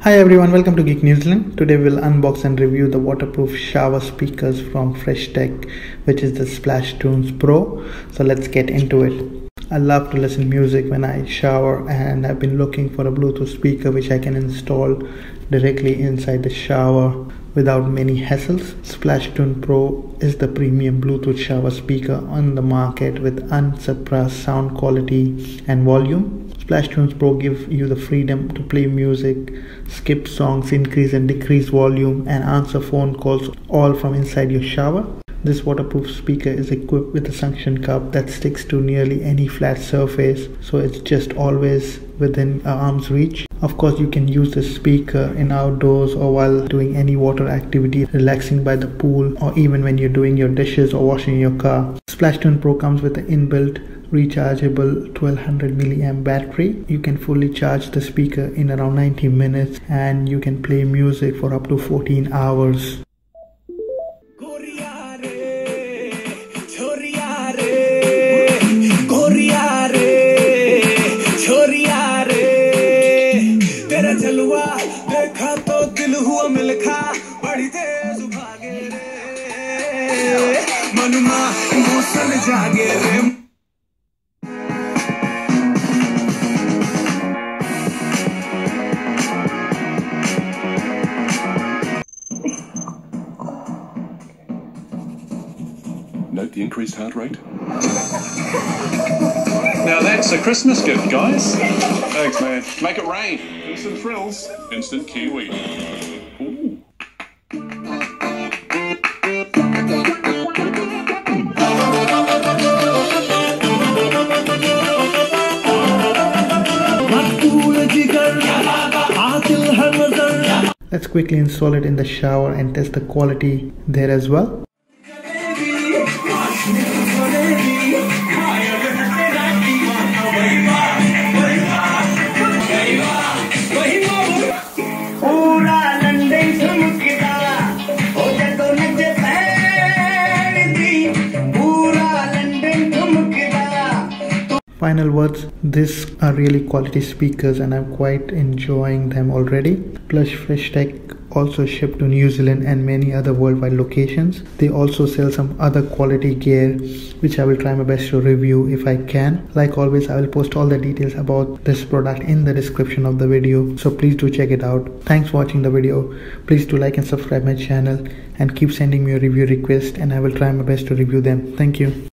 Hi everyone, welcome to Geek New Zealand. Today we'll unbox and review the waterproof shower speakers from Fresh Tech, which is the Splash Tunes Pro. So let's get into it. I love to listen to music when I shower, and I've been looking for a Bluetooth speaker which I can install directly inside the shower without many hassles. Splash Tune Pro is the premium Bluetooth shower speaker on the market with unsurpassed sound quality and volume. Splash Tunes Pro give you the freedom to play music, skip songs, increase and decrease volume, and answer phone calls all from inside your shower. This waterproof speaker is equipped with a suction cup that sticks to nearly any flat surface, so it's just always within arm's reach. Of course, you can use this speaker in outdoors or while doing any water activity, relaxing by the pool, or even when you're doing your dishes or washing your car. Splash Tune Pro comes with an inbuilt rechargeable 1200 mAh battery. You can fully charge the speaker in around 90 minutes and you can play music for up to 14 hours. Note the increased heart rate. Now that's a Christmas gift, guys. Thanks, man. Make it rain. Instant thrills. Instant kiwi. Ooh. Let's quickly install it in the shower and test the quality there as well. Final words, these are really quality speakers and I'm quite enjoying them already. Plus Fresh Tech also ship to New Zealand and many other worldwide locations. They also sell some other quality gear which I will try my best to review if I can. Like always, I will post all the details about this product in the description of the video, so please do check it out. Thanks for watching the video. Please do like and subscribe my channel and keep sending me your review requests and I will try my best to review them. Thank you.